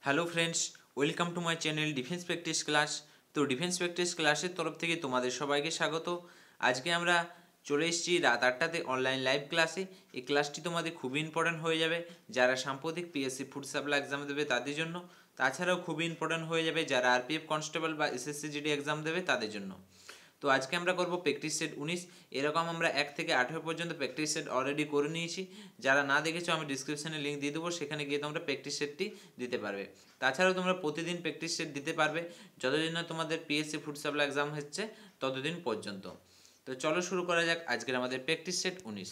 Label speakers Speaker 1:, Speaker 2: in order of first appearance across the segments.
Speaker 1: Hello friends, welcome to my channel defence practice class. তো defence practice ক্লাসের তরফ থেকে তোমাদের সবাইকে স্বাগত। আজকে আমরা চলে এসেছি রাত 8টাতে অনলাইন লাইভ ক্লাসে। এই ক্লাসটি তোমাদের খুবই ইম্পর্ট্যান্ট হয়ে যাবে যারা সাম্প্রতিক পিএসসি ফুড সাপ্লাই এক্সাম দেবে তাদের জন্য। তাছাড়াও খুবই ইম্পর্ট্যান্ট হয়ে যাবে যারা আরপিএফ কনস্টেবল বা এসএসসি জিডি এক্সাম দেবে তাদের জন্য। তো আজকে আমরা করব প্র্যাকটিস সেট 19। এরকম আমরা 1 থেকে 18 পর্যন্ত প্র্যাকটিস সেট অলরেডি করে নিয়েছি। যারা না দেখেছো আমি ডিসক্রিপশনে লিঙ্ক দিয়ে দেবো, সেখানে গিয়ে তোমরা প্র্যাকটিস সেটটি দিতে পারবে। তাছাড়াও তোমরা প্রতিদিন প্র্যাকটিস সেট দিতে পারবে যতদিন না তোমাদের পিএসসি ফুড সাপ্লাই এক্সাম হচ্ছে ততদিন পর্যন্ত। তো চলো শুরু করা যাক আজকের আমাদের প্র্যাকটিস সেট 19।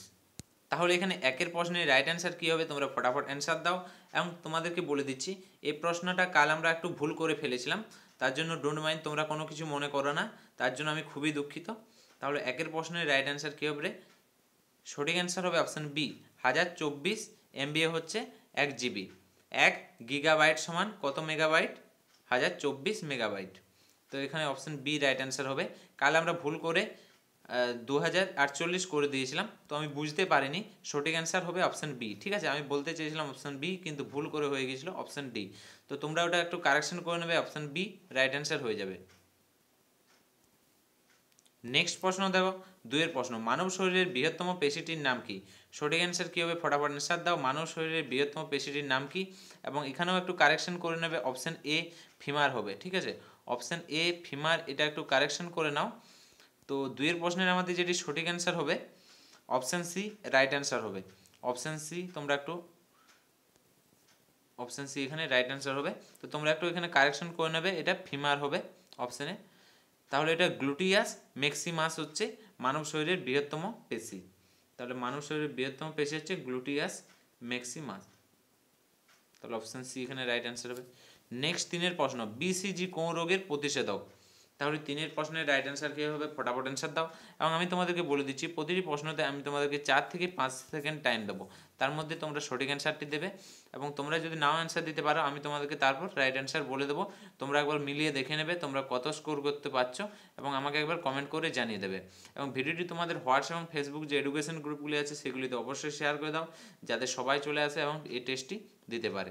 Speaker 1: তাহলে এখানে একের প্রশ্নের রাইট অ্যান্সার কী হবে তোমরা ফটাফট অ্যান্সার দাও। এবং তোমাদেরকে বলে দিচ্ছি এই প্রশ্নটা কাল আমরা একটু ভুল করে ফেলেছিলাম, তার জন্য ডোন্ট মাইন্ড, তোমরা কোনো কিছু মনে করো না, তার জন্য আমি খুবই দুঃখিত। তাহলে একের প্রশ্নের রাইট অ্যান্সার কী হবে? সঠিক অ্যান্সার হবে অপশান বি, 1024 MBA হচ্ছে 1 GB। 1 GB সমান কত মেগাবাইট? 1024 মেগাবাইট। তো এখানে অপশান বি রাইট অ্যান্সার হবে। কাল আমরা ভুল করে 2048 করে দিয়েছিলাম, তো আমি বুঝতে পারিনি। সঠিক অ্যান্সার হবে অপশান বি। ঠিক আছে, আমি বলতে চেয়েছিলাম অপশান বি কিন্তু ভুল করে হয়ে গিয়েছিল অপশান ডি। তো তোমরা ওটা একটু কারেকশন করে নেবে, অপশান বি রাইট অ্যান্সার হয়ে যাবে। নেক্সট প্রশ্ন দেখো, 2 প্রশ্ন, মানব শরীরের বৃহত্তম পেশিটির নাম কি? সঠিক অ্যান্সার কী হবে? ফটাফট অ্যান্সার দাও। মানব শরীরের বৃহত্তম পেশিটির নাম কি? এবং এখানেও একটু কারেকশন করে নেবে, অপশান এ ফিমার হবে। ঠিক আছে, অপশান এ ফিমার, এটা একটু কারেকশন করে নাও। তো 2 প্রশ্নের আমাদের যেটি সঠিক অ্যান্সার হবে অপশান সি রাইট অ্যান্সার হবে। অপশান সি তোমরা একটু, অপশান সি এখানে রাইট অ্যান্সার হবে। তো তোমরা একটু এখানে কারেকশন করে নেবে, এটা ফিমার হবে অপশানে। তাহলে এটা গ্লুটিয়াস ম্যাক্সিমাস হচ্ছে মানব শরীরের বৃহত্তম পেশি। তাহলে মানব শরীরের বৃহত্তম পেশি হচ্ছে গ্লুটিয়াস ম্যাক্সিমাস। তাহলে অপশান সি এখানে রাইট অ্যান্সার হবে। নেক্সট 3 প্রশ্ন, বিসিজি কোন রোগের প্রতিষেধক? তাহলে 3 প্রশ্নের রাইট অ্যান্সার কী হবে? ফটাফট অ্যান্সার দাও। এবং আমি তোমাদেরকে বলে দিচ্ছি প্রতিটি প্রশ্নতে আমি তোমাদেরকে 4 থেকে 5 সেকেন্ড টাইম দেবো, তার মধ্যে তোমরা সঠিক অ্যান্সারটি দেবে। এবং তোমরা যদি নাও অ্যান্সার দিতে পারো আমি তোমাদেরকে তারপর রাইট অ্যান্সার বলে দেবো। তোমরা একবার মিলিয়ে দেখে নেবে তোমরা কত স্কোর করতে পারছো এবং আমাকে একবার কমেন্ট করে জানিয়ে দেবে। এবং ভিডিওটি তোমাদের হোয়াটসঅ্যাপ এবং ফেসবুক যে এডুকেশন গ্রুপগুলি আছে সেগুলিতে অবশ্যই শেয়ার করে দাও, যাতে সবাই চলে আসে এবং এই টেস্টটি দিতে পারে।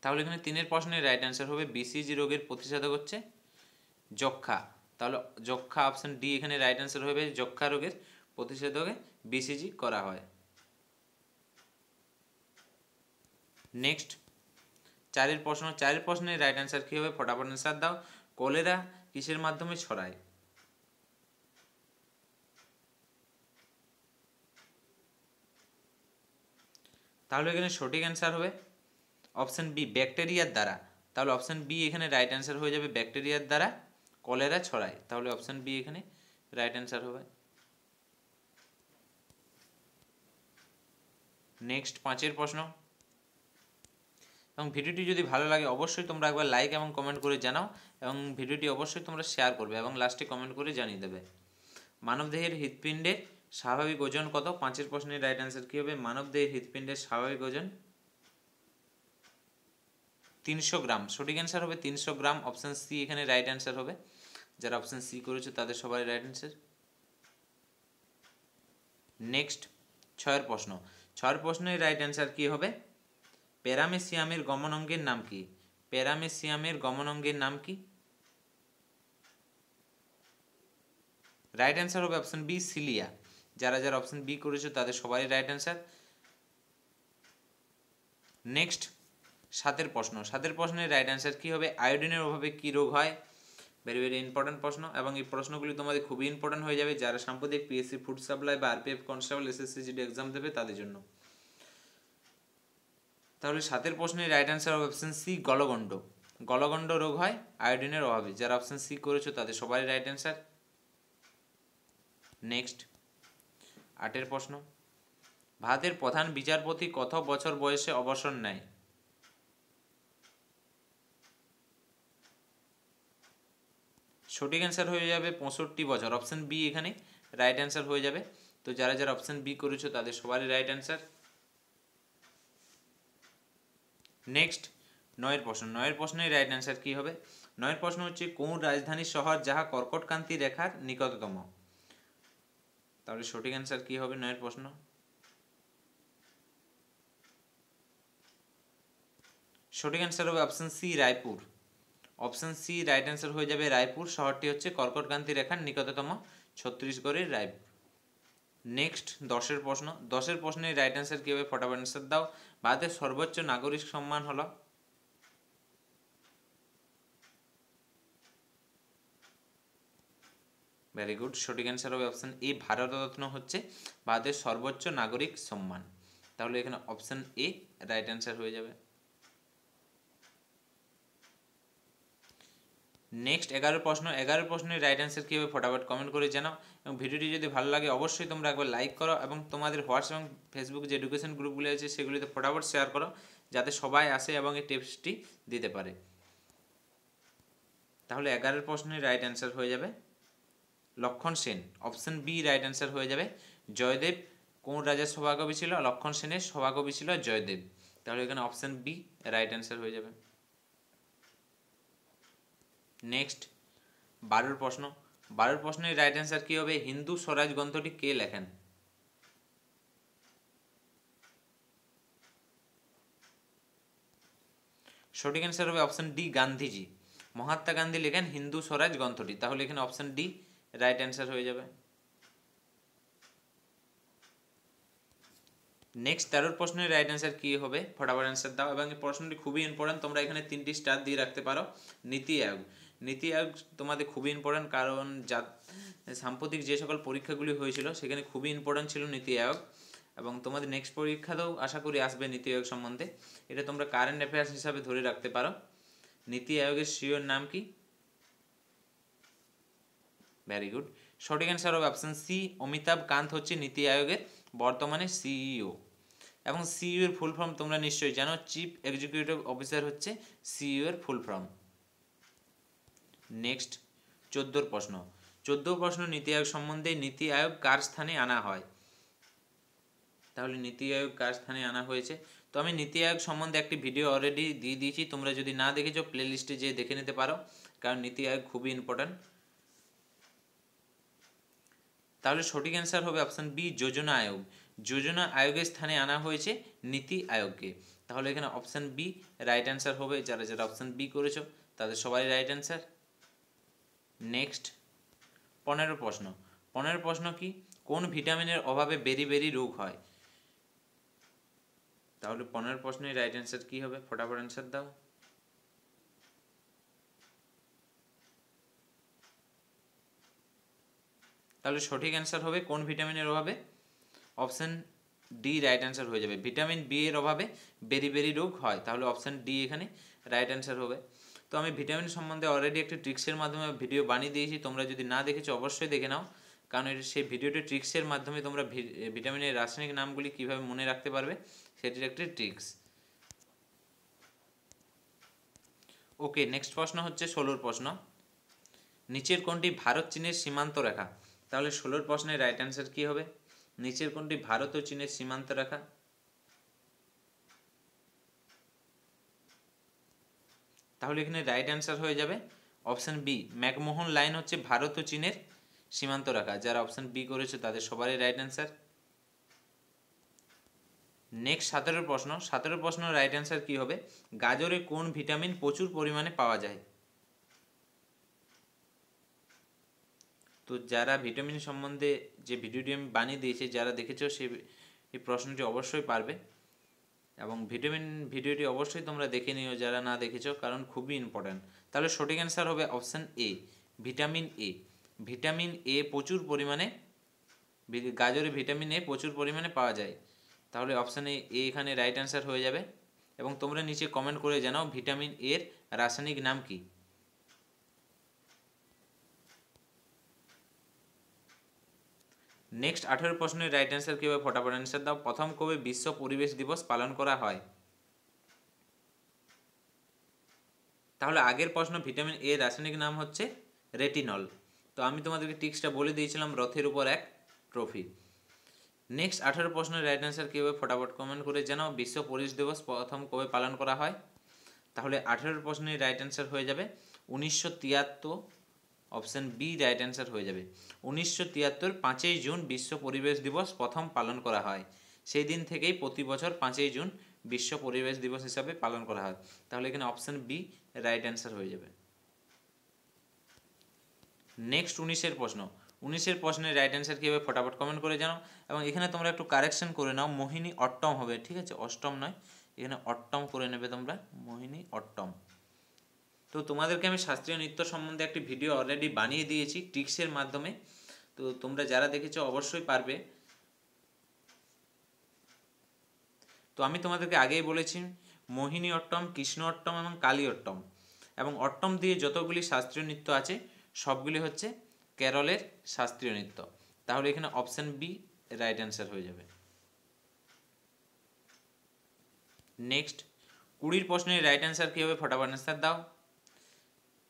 Speaker 1: তাহলে এখানে 3 প্রশ্নের রাইট অ্যান্সার হবে বিসিজি রোগের প্রতিষেধক হচ্ছে যক্ষ্মা। তাহলে যক্ষ্মা অপশান ডি এখানে রাইট অ্যান্সার হবে। যক্ষ্মা রোগের প্রতিষেধকে বিসিজি করা হয়। নেক্সট 4 প্রশ্ন, 4 প্রশ্নের রাইট অ্যান্সার কী হবে? ফটাফট অ্যান্সার দাও। কলেরা কিসের মাধ্যমে ছড়ায়? তাহলে এখানে সঠিক অ্যান্সার হবে অপশান বি, ব্যাকটেরিয়ার দ্বারা। তাহলে অপশান বি এখানে রাইট অ্যান্সার হয়ে যাবে, ব্যাকটেরিয়ার দ্বারা কলেরা ছড়ায়। তাহলে অপশান বি এখানে রাইট অ্যান্সার হবে। নেক্সট 5 প্রশ্ন, এবং ভিডিওটি যদি ভালো লাগে অবশ্যই তোমরা একবার লাইক এবং কমেন্ট করে জানাও, এবং ভিডিওটি অবশ্যই তোমরা শেয়ার করবে এবং লাস্টে কমেন্ট করে জানিয়ে দেবে। মানবদেহের হৃৎপিণ্ডের স্বাভাবিক ওজন কত? 5 প্রশ্নের রাইট অ্যান্সার কী হবে? মানবদেহের হৃৎপিণ্ডের স্বাভাবিক ওজন 300 গ্রাম। সঠিক অ্যান্সার হবে 300 গ্রাম। অপশান সি এখানে রাইট অ্যান্সার হবে। যারা অপশান সি করেছে তাদের সবাই রাইট অ্যান্সার। নেক্সট 6 প্রশ্ন, 6 প্রশ্নের রাইট অ্যান্সার কী হবে? প্যারামেসিয়ামের গমন অঙ্গের নাম কি? প্যারামেসিয়ামের গমন অঙ্গের নাম কি? রাইট অ্যান্সার হবে অপশান বি, সিলিয়া। যারা যারা অপশান বি করেছে তাদের সবারই রাইট অ্যান্সার। নেক্সট 7 প্রশ্ন, 7 প্রশ্নের রাইট অ্যান্সার কী হবে? আয়োডিনের অভাবে কী রোগ হয়? ভেরি ভেরি ইম্পর্টেন্ট প্রশ্ন, এবং এই প্রশ্নগুলি তোমাদের খুবই ইম্পর্টেন্ট হয়ে যাবে যারা সাম্প্রতিক পিএসসি ফুড সাপ্লাই বা RPF constable SSC GD exam দেবে তাদের জন্য। তাহলে 7 প্রশ্নের রাইট অ্যান্সার হবে অপশান সি, গলগণ্ড। গলগণ্ড রোগ হয় আয়োডিনের অভাবে। যারা অপশান সি করেছো তাদের সবারই রাইট অ্যান্সার। নেক্সট 8 প্রশ্ন, ভারতের প্রধান বিচারপতি কত বছর বয়সে অবসর নেয়? সঠিক অ্যান্সার হয়ে যাবে 65 বছর। অপশান বি এখানে রাইট অ্যান্সার হয়ে যাবে। তো যারা যারা অপশান বি করেছো তাদের সবারই রাইট অ্যান্সার। নেক্সট 9 প্রশ্ন, 9 প্রশ্নের রাইট অ্যান্সার কী হবে? 9 প্রশ্ন হচ্ছে কোন রাজধানী শহর যাহা কর্কটক্রান্তি রেখার নিকটতম? তাহলে সঠিক অ্যান্সার কী হবে 9 প্রশ্ন? সঠিক অ্যান্সার হবে option C Raipur. Option C right answer হয়ে যাবে রায়পুর। শহরটি হচ্ছে কর্কটক্রান্তি রেখার নিকটতম ছত্তিশগড়ের রায়পুর। নেক্সট 10-এর প্রশ্ন। 10-এর প্রশ্নের রাইট অ্যান্সার কী হবে, ফটাফট অ্যান্সার দাও। ভারতের সর্বোচ্চ নাগরিক সম্মান হলো? ভেরি গুড, সঠিক অ্যান্সার হবে অপশন এ ভারতরত্ন হচ্ছে ভারতের সর্বোচ্চ নাগরিক সম্মান। তাহলে এখানে অপশন এ রাইট অ্যান্সার হয়ে যাবে। নেক্সট 11 প্রশ্ন। 11 প্রশ্নের রাইট অ্যান্সার কী হবে ফটাফট কমেন্ট করে জানাও, এবং ভিডিওটি যদি ভালো লাগে অবশ্যই তোমরা একবার লাইক করো এবং তোমাদের হোয়াটসঅ্যাপ এবং ফেসবুক যে এডুকেশন গ্রুপগুলি আছে সেগুলিতে ফটাফট শেয়ার করো, যাতে সবাই আসে এবং এই টিপসটি দিতে পারে। তাহলে 11 প্রশ্নের রাইট অ্যান্সার হয়ে যাবে Lakshman Sen. Option B right answer হয়ে যাবে। জয়দেব কোন রাজার সভাকবি ছিল? লক্ষণ সেনের সভাকবি ছিল জয়দেব। তাহলে এখানে অপশন বি রাইট অ্যান্সার হয়ে যাবে। নেক্সট 12 প্রশ্ন। 12 প্রশ্নের রাইট অ্যান্সার কী হবে, হিন্দু স্বরাজ গ্রন্থটি কে লেখেন? সঠিক অ্যান্সার হবে অপশন ডি গান্ধীজি। মহাত্মা গান্ধী লেখেন হিন্দু স্বরাজ গ্রন্থটি। তাহলে এখানে অপশন ডি রাইট অ্যান্সার হয়ে যাবে। নেক্সট 13 প্রশ্নের রাইট অ্যান্সার কী হবে, ফটাফট অ্যান্সার দাও। এবং এই প্রশ্নটি খুবই ইম্পর্টেন্ট, তোমরা এখানে 3টি স্টার দিয়ে রাখতে পারো। নীতি আয়োগ। নীতি আয়োগ তোমাদের খুবই ইম্পর্টেন্ট, কারণ সাম্প্রতিক যে সকল পরীক্ষাগুলি হয়েছিল সেখানে খুবই ইম্পর্টেন্ট ছিল নীতি আয়োগ, এবং তোমাদের নেক্সট পরীক্ষাতেও আশা করি আসবে নীতি আয়োগ সম্বন্ধে। এটা তোমরা কারেন্ট অ্যাফেয়ার্স হিসাবে ধরে রাখতে পারো। নীতি আয়োগের সিইওর নাম কি? ভেরি গুড, সঠিক অ্যান্সার হবে অপশন সি অমিতাভ কান্ত হচ্ছে নীতি আয়োগের বর্তমানে সিইও। এবং সিইও এর ফুল ফর্ম তোমরা নিশ্চয়ই জানো, চিফ এক্সিকিউটিভ অফিসার হচ্ছে সিইও এর ফুল ফর্ম। নেক্সট 14 প্রশ্ন। 14 প্রশ্ন নীতি আয়োগ সম্বন্ধে। নীতি আয়োগ কার স্থানে আনা হয়? তাহলে নীতি আয়োগ কার স্থানে আনা হয়েছে? তো আমি নীতি আয়োগ সম্বন্ধে একটি ভিডিও অলরেডি দিয়ে দিয়েছি, তোমরা যদি না দেখেছো প্লে লিস্টে যেয়ে দেখে নিতে পারো, কারণ নীতি আয়োগ খুবই ইম্পর্ট্যান্ট। তাহলে সঠিক অ্যান্সার হবে অপশন বি যোজনা আয়োগ। যোজনা আয়োগের স্থানে আনা হয়েছে নীতি আয়োগকে। তাহলে এখানে অপশন বি রাইট অ্যান্সার হবে। যারা যারা অপশন বি করেছো তাদের সবাই রাইট অ্যান্সার। নেক্সট 15 প্রশ্ন। 15 প্রশ্ন কি, কোন ভিটামিনের অভাবে বেরি রোগ হয়? তাহলে 15 প্রশ্নের রাইট অ্যান্সার কি হবে, ফটাফট অ্যান্সার দাও। তাহলে সঠিক অ্যান্সার হবে কোন ভিটামিনের অভাবে? অপশন ডি রাইট অ্যান্সার হয়ে যাবে। ভিটামিন বি এর অভাবে বেরি রোগ হয়। তাহলে অপশন ডি এখানে রাইট অ্যান্সার হবে। তো আমি ভিটামিন সম্বন্ধে অলরেডি একটি ট্রিক্সের মাধ্যমে ভিডিও বানিয়ে দিয়েছি, তোমরা যদি না দেখেছো অবশ্যই দেখে নাও, কারণ সেই ভিডিওটি ট্রিক্সের মাধ্যমে তোমরা ভিটামিনের রাসায়নিক নামগুলি কীভাবে মনে রাখতে পারবে সেটির একটি ট্রিক্স। ওকে, নেক্সট প্রশ্ন হচ্ছে 16 প্রশ্ন। নিচের কোনটি ভারত চীনের সীমান্ত রেখা? তাহলে 16 প্রশ্নের রাইট অ্যান্সার কী হবে, নিচের কোনটি ভারত ও চীনের সীমান্ত রেখা? তাহলে এখানে রাইট অ্যান্সার হয়ে যাবে অপশন বি ম্যাকমোহন লাইন হচ্ছে ভারত ও চীনের সীমান্ত রেখা। যারা অপশন বি করেছে তাদের সবারই রাইট অ্যান্সার। নেক্সট 17 প্রশ্ন। 17 প্রশ্ন রাইট অ্যান্সার কী হবে, গাজরে কোন ভিটামিন প্রচুর পরিমাণে পাওয়া যায়? তো যারা ভিটামিন সম্বন্ধে যে ভিডিওটি আমি বানিয়ে দিয়েছি, যারা দেখেছো এই প্রশ্নটি অবশ্যই পারবে, এবং ভিডিওটি অবশ্যই তোমরা দেখে নিও যারা না দেখেছো, কারণ খুবই ইম্পর্ট্যান্ট। তাহলে সঠিক অ্যান্সার হবে option A vitamin A. Vitamin A প্রচুর পরিমাণে, গাজরে ভিটামিন এ প্রচুর পরিমাণে পাওয়া যায়। তাহলে অপশান এ এখানে রাইট অ্যান্সার হয়ে যাবে। এবং তোমরা নিচে কমেন্ট করে জানাও ভিটামিন এর রাসায়নিক নাম কি। নেক্সট 18 প্রশ্নের রাইট অ্যান্সার কী হবে, ফটাফট অ্যান্সার দাও। প্রথম কবে বিশ্ব পরিবেশ দিবস পালন করা হয়? তাহলে আগের প্রশ্ন, ভিটামিন এ রাসায়নিক নাম হচ্ছে রেটিনল। তো আমি তোমাদেরকে টিক্সটা বলে দিয়েছিলাম, রথের উপর এক ট্রফি। নেক্সট 18 প্রশ্নের রাইট অ্যান্সার কী হবে, ফটাফট কমেন্ট করে জানাও বিশ্ব পরিবেশ দিবস প্রথম কবে পালন করা হয়? তাহলে 18 প্রশ্নের রাইট অ্যান্সার হয়ে যাবে 1973। অপশান বি রাইট অ্যান্সার হয়ে যাবে। 1973 5ই জুন বিশ্ব পরিবেশ দিবস প্রথম পালন করা হয়। সেই দিন থেকেই প্রতি বছর 5ই জুন বিশ্ব পরিবেশ দিবস হিসাবে পালন করা হয়। তাহলে এখানে অপশান বি রাইট অ্যান্সার হয়ে যাবে। নেক্সট 19-এর প্রশ্ন। 19-এর প্রশ্নের রাইট অ্যান্সার কী হবে ফটাফট কমেন্ট করে জানাও। এবং এখানে তোমরা একটু কারেকশন করে নাও, মোহিনী অট্টম হবে, ঠিক আছে, অষ্টম নয়, এখানে অট্টম করে নেবে তোমরা, মোহিনী অট্টম। তো তোমাদেরকে আমি শাস্ত্রীয় নৃত্য সম্বন্ধে একটি ভিডিও অলরেডি বানিয়ে দিয়েছি ট্রিক্সের মাধ্যমে, তো তোমরা যারা দেখেছো অবশ্যই পারবে। তো আমি তোমাদেরকে আগেই বলেছি মোহিনী অট্টম, কৃষ্ণ অট্টম এবং কালী অট্টম, এবং অট্টম দিয়ে যতগুলি শাস্ত্রীয় নৃত্য আছে সবগুলি হচ্ছে কেরলের শাস্ত্রীয় নৃত্য। তাহলে এখানে অপশান বি রাইট অ্যান্সার হয়ে যাবে। নেক্সট 20 প্রশ্নের রাইট অ্যান্সার কী হবে ফটাফট অ্যান্সার দাও।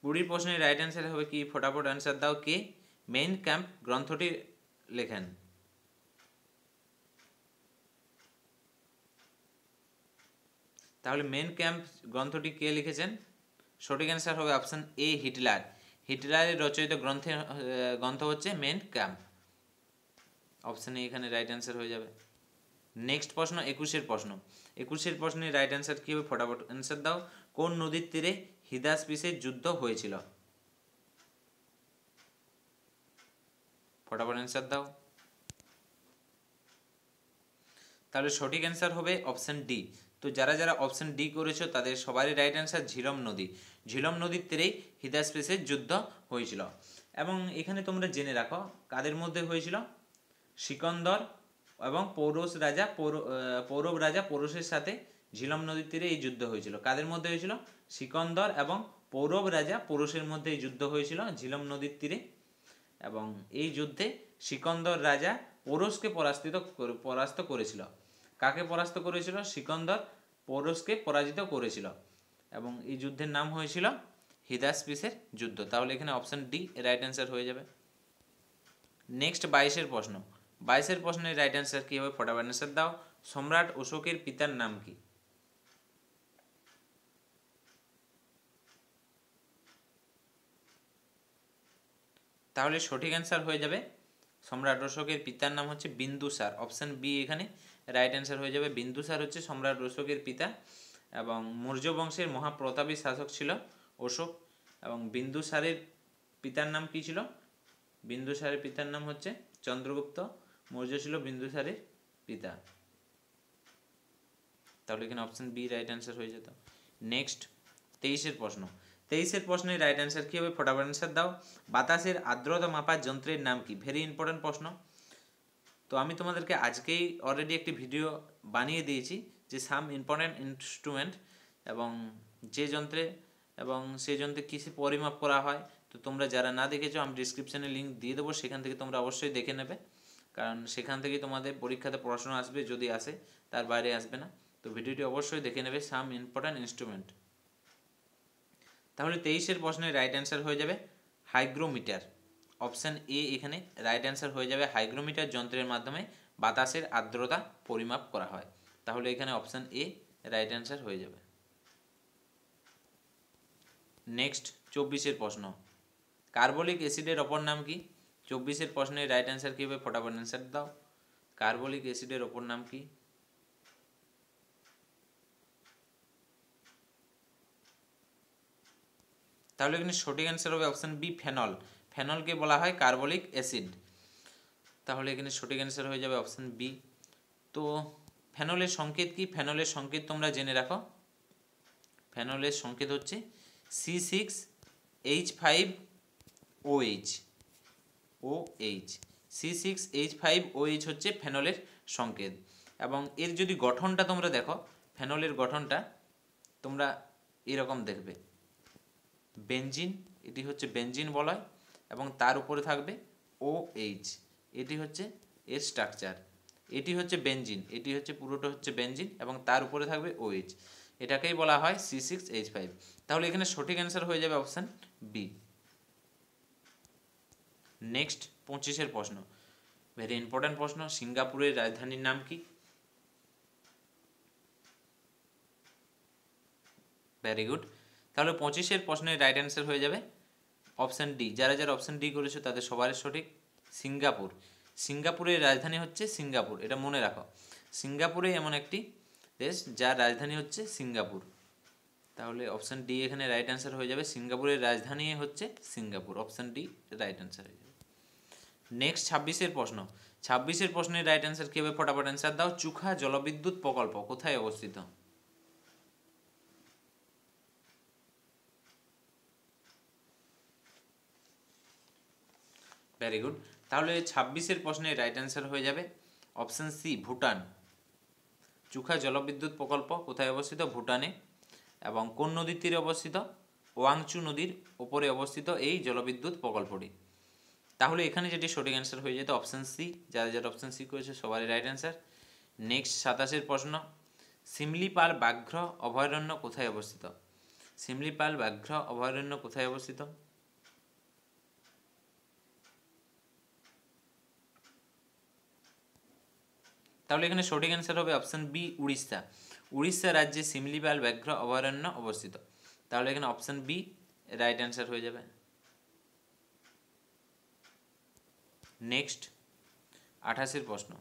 Speaker 1: 20 প্রশ্নের রাইট অ্যান্সার হবে কি, ফটাফট অ্যান্সার দাও। কে মেইন ক্যাম্প গ্রন্থটি লেখেন? তাহলে মেন ক্যাম্প গ্রন্থটি কে লিখেছেন? সঠিক অ্যান্সার হবে অপশান এ হিটলার। হিটলারের রচিত গ্রন্থ হচ্ছে মেন ক্যাম্প। অপশান এ এখানে রাইট অ্যান্সার হয়ে যাবে। নেক্সট প্রশ্ন 21-এর প্রশ্ন। 21-এর প্রশ্নের রাইট অ্যান্সার কী হবে ফটাফট অ্যান্সার দাও। কোন নদীর তীরে হিদাসপিসের যুদ্ধ হয়েছিল? ফটাফট অ্যান্সার দাও। তাহলে সঠিক অ্যান্সার হবে অপশান ডি। তো যারা যারা অপশান ডি করেছো তাদের সবারই রাইট অ্যান্সার ঝিলম নদী। ঝিলম নদীর তীরেই হিদাসপিসের যুদ্ধ হয়েছিল। এবং এখানে তোমরা জেনে রাখো কাদের মধ্যে হয়েছিল, সিকন্দর এবং পৌরব রাজা পৌরুষের সাথে ঝিলম নদীর তীরে এই যুদ্ধ হয়েছিল। কাদের মধ্যে হয়েছিল? সিকন্দর এবং পৌরব রাজা পৌরুষের মধ্যে এই যুদ্ধ হয়েছিল ঝিলম নদীর তীরে। এবং এই যুদ্ধে সিকন্দর রাজা পৌরুষকে পরাস্ত করেছিল। কাকে পরাস্ত করেছিল? সিকন্দর পৌরুষকে পরাজিত করেছিল এবং এই যুদ্ধের নাম হয়েছিল হিদাসপিসের যুদ্ধ। তাহলে এখানে অপশান ডি রাইট অ্যান্সার হয়ে যাবে। নেক্সট 22-এর প্রশ্ন। 22-এর প্রশ্নের রাইট অ্যান্সার কী হবে ফটাফট অ্যান্সার দাও। সম্রাট অশোকের পিতার নাম কি? তাহলে সঠিক অ্যান্সার হয়ে যাবে সম্রাট অশোকের পিতার নাম হচ্ছে বিন্দুসার। অপশান বি এখানে রাইট অ্যান্সার হয়ে যাবে। বিন্দুসার হচ্ছে সম্রাট অশোকের পিতা এবং মৌর্য বংশের মহাপ্রতাপী শাসক ছিল অশোক। এবং বিন্দুসারের পিতার নাম কী ছিল? বিন্দুসারের পিতার নাম হচ্ছে চন্দ্রগুপ্ত মৌর্য ছিল বিন্দুসারের পিতা। তাহলে এখানে অপশান বি রাইট অ্যান্সার হয়ে যেত। নেক্সট 23-এর প্রশ্ন। 23-এর প্রশ্নের রাইট অ্যান্সার কী হবে ফটাফট অ্যান্সার দাও। বাতাসের আর্দ্রতা মাপার যন্ত্রের নাম কি? ভেরি ইম্পর্টেন্ট প্রশ্ন। তো আমি তোমাদেরকে আজকেই অলরেডি একটি ভিডিও বানিয়ে দিয়েছি যে সাম ইম্পর্টেন্ট ইনস্ট্রুমেন্ট এবং যে যন্ত্রে এবং সেই যন্ত্রে কী পরিমাপ করা হয়। তো তোমরা যারা না দেখেছো আমি ডিসক্রিপশানে লিঙ্ক দিয়ে দেবো, সেখান থেকে তোমরা অবশ্যই দেখে নেবে, কারণ সেখান থেকেই তোমাদের পরীক্ষাতে প্রশ্ন আসবে, যদি আসে, তার বাইরে আসবে না। তো ভিডিওটি অবশ্যই দেখে নেবে, সাম ইম্পর্টেন্ট ইনস্ট্রুমেন্ট। তাহলে 23-এর প্রশ্নের রাইট অ্যান্সার হয়ে যাবে হাইগ্রোমিটার। অপশান এ এখানে রাইট অ্যান্সার হয়ে যাবে। হাইগ্রোমিটার যন্ত্রের মাধ্যমে বাতাসের আর্দ্রতা পরিমাপ করা হয়। তাহলে এখানে অপশান এ রাইট অ্যান্সার হয়ে যাবে। নেক্সট 24-এর প্রশ্ন। কার্বলিক অ্যাসিডের অপর নাম কি? 24-এর প্রশ্নের রাইট অ্যান্সার কী হবে ফটাফট অ্যান্সার দাও। কার্বলিক অ্যাসিডের অপর নাম কি? তাহলে এখানে সঠিক অ্যান্সার হবে অপশান বি ফেনল। ফেনলকে বলা হয় কার্বলিক অ্যাসিড। তাহলে এখানে সঠিক অ্যান্সার হয়ে যাবে অপশান বি। তো ফেনলের সংকেত কি? ফেনলের সংকেত তোমরা জেনে রাখো। ফেনলের সংকেত হচ্ছে C6H5OH। C6H5OH হচ্ছে ফেনলের সংকেত। এবং এর যদি গঠনটা তোমরা দেখো, ফেনলের গঠনটা তোমরা এরকম দেখবে, বেনজিন, এটি হচ্ছে বেনজিন বলয় এবং তার উপরে থাকবে OH, এটি হচ্ছে এর স্ট্রাকচার। এটি হচ্ছে বেনজিন, এটি হচ্ছে পুরোটা হচ্ছে বেনজিন এবং তার উপরে থাকবে OH, এটাকেই বলা হয় C6H5। তাহলে এখানে সঠিক অ্যান্সার হয়ে যাবে অপশান বি। নেক্সট 25-এর প্রশ্ন, ভেরি ইম্পর্ট্যান্ট প্রশ্ন। সিঙ্গাপুরের রাজধানীর নাম কি? Very good. তাহলে 25-এর প্রশ্নের রাইট অ্যান্সার হয়ে যাবে অপশান ডি। যারা যারা অপশান ডি করেছো তাদের সবারই সঠিক, সিঙ্গাপুর। সিঙ্গাপুরের রাজধানী হচ্ছে সিঙ্গাপুর, এটা মনে রাখো। সিঙ্গাপুরে এমন একটি দেশ যার রাজধানী হচ্ছে সিঙ্গাপুর। তাহলে অপশান ডি এখানে রাইট অ্যান্সার হয়ে যাবে। সিঙ্গাপুরের রাজধানী হচ্ছে Singapore, option D right answer হয়ে যাবে। নেক্সট 26-এর প্রশ্ন। 26-এর প্রশ্নের রাইট অ্যান্সার কী হবে? ফটাফট অ্যান্সার দাও। চুখা জলবিদ্যুৎ প্রকল্প কোথায় অবস্থিত? Very good. তাহলে 26-এর প্রশ্নের রাইট অ্যান্সার হয়ে যাবে অপশান সি ভুটান। চুখা জলবিদ্যুৎ প্রকল্প কোথায় অবস্থিত? ভুটানে। এবং কোন নদীর তীরে অবস্থিত? ওয়াংচু নদীর ওপরে অবস্থিত এই জলবিদ্যুৎ প্রকল্পটি। তাহলে এখানে যেটি সঠিক অ্যান্সার হয়ে যেত অপশান সি। যারা যারা অপশান সি করেছে সবারই রাইট অ্যান্সার। নেক্সট 27-এর প্রশ্ন। শিমলিপাল ব্যাঘ্র অভয়ারণ্য কোথায় অবস্থিত? শিমলিপাল ব্যাঘ্র অভয়ারণ্য কোথায় অবস্থিত? তাহলে এখানে সঠিক অ্যান্সার হবে অপশান বি উড়িষ্যা। উড়িষ্যা রাজ্যে শিমলিপাল ব্যাঘ্র অভয়ারণ্য অবস্থিত। তাহলে এখানে অপশান বি রাইট অ্যান্সার হয়ে যাবে। নেক্সট 28-এর প্রশ্ন।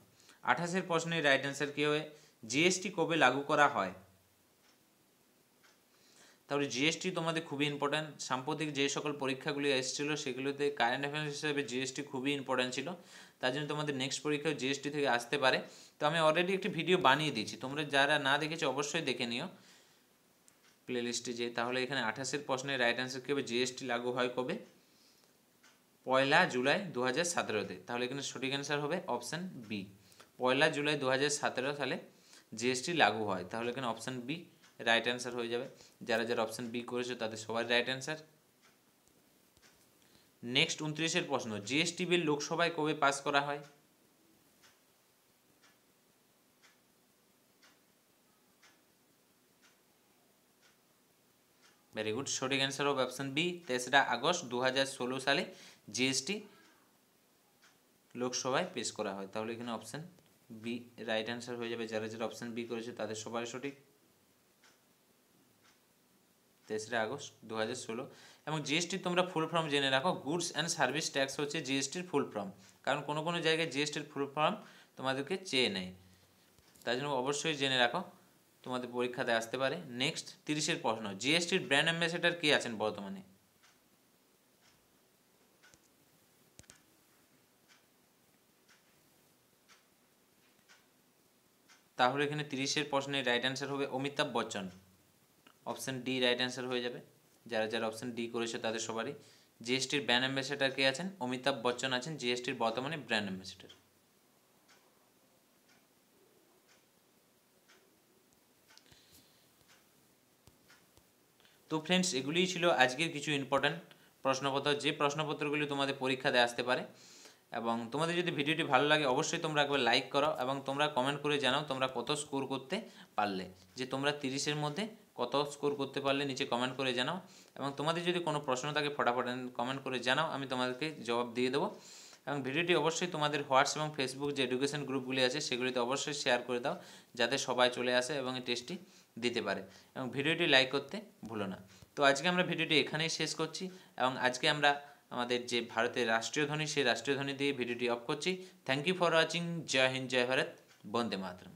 Speaker 1: 28-এর প্রশ্নের রাইট অ্যান্সার কী হবে? জিএসটি কবে লাগু করা হয়? তাহলে জিএসটি তোমাদের খুবই ইম্পর্ট্যান্ট। সাম্প্রতিক যে সকল পরীক্ষাগুলি এসেছিলো সেগুলোতে কারেন্ট অ্যাফেয়ার্স হিসেবে জিএসটি খুবই ইম্পর্ট্যান্ট ছিল। তার জন্য তোমাদের নেক্সট পরীক্ষাও জিএসটি থেকে আসতে পারে। তো আমি অলরেডি একটি ভিডিও বানিয়ে দিয়েছি, তোমরা যারা না দেখেছো অবশ্যই দেখে নিও প্লেলিস্টে যে। তাহলে এখানে 28-এর প্রশ্নের রাইট অ্যান্সার কী হবে? জিএসটি লাগু হয় কবে? 1 জুলাই 2017-তে। তাহলে এখানে সঠিক অ্যান্সার হবে অপশান বি। 1 জুলাই 2017 সালে জিএসটি লাগু হয়। তাহলে এখানে অপশান বি রাইট অ্যান্সার হয়ে যাবে। যারা যারা অপশান বি করেছে তাদের সবার রাইট অ্যান্সার। নেক্সট 29-এর প্রশ্ন। জিএসটি বিল লোকসভায় কবে পাস করা হয়? Very good. সঠিক অ্যান্সার হবে অপশান বি 3রা আগস্ট 2016 সালে জিএসটি লোকসভায় পেশ করা হয়। তাহলে এখানে অপশান বি রাইট অ্যান্সার হয়ে যাবে। যারা যারা অপশান বি করেছে তাদের সবাই সঠিক। 3রা আগস্ট 2016। এবং জিএসটি তোমরা ফুল ফর্ম জেনে রাখো। গুডস অ্যান্ড সার্ভিস ট্যাক্স হচ্ছে জিএসটির ফুল ফর্ম। কারণ কোনো কোনো জায়গায় জিএসটির ফুল ফর্ম তোমাদেরকে চেয়ে নেয়, তাই জন্য অবশ্যই জেনে রাখো, তোমাদের পরীক্ষাতে আসতে পারে। নেক্সট 30-এর প্রশ্ন। জিএসটির ব্র্যান্ড অ্যাম্বাসেডর কে আছেন বর্তমানে? তাহলে এখানে 30-এর প্রশ্নের রাইট অ্যান্সার হবে Amitabh Bachchan. Option D right answer হয়ে যাবে। যারা যারা অপশান ডি করেছে তাদের সবারই। জিএসটির ব্র্যান্ড অ্যাম্বাসেডর কে আছেন? অমিতাভ বচ্চন আছেন জিএসটির বর্তমানে ব্র্যান্ড অ্যাম্বাসেডর। তো ফ্রেন্ডস, এগুলিই ছিল আজকের কিছু ইম্পর্ট্যান্ট প্রশ্নপত্র, যে প্রশ্নপত্রগুলি তোমাদের পরীক্ষাতে আসতে পারে। এবং তোমাদের যদি ভিডিওটি ভালো লাগে অবশ্যই তোমরা একবার লাইক করো এবং তোমরা কমেন্ট করে জানাও তোমরা কত স্কোর করতে পারলে, যে তোমরা 30-এর মধ্যে কত স্কোর করতে পারলে নিচে কমেন্ট করে জানাও। এবং তোমাদের যদি কোনো প্রশ্ন থাকে ফটাফট কমেন্ট করে জানাও, আমি তোমাদেরকে জবাব দিয়ে দেবো। এবং ভিডিওটি অবশ্যই তোমাদের হোয়াটসঅ্যাপ এবং ফেসবুক যে এডুকেশন গ্রুপগুলি আছে সেগুলিতে অবশ্যই শেয়ার করে দাও, যাতে সবাই চলে আসে এবং এই টেস্টটি দিতে পারে। এবং ভিডিওটি লাইক করতে ভুলো না। তো আজকে আমরা ভিডিওটি এখানেই শেষ করছি এবং আজকে আমরা আমাদের যে ভারতের রাষ্ট্রীয় ধ্বনি সেই রাষ্ট্রীয় ধ্বনি দিয়ে ভিডিওটি অফ করছি। Thank you for watching. জয় হিন্দ, জয় ভারত, বন্দে মাতরম।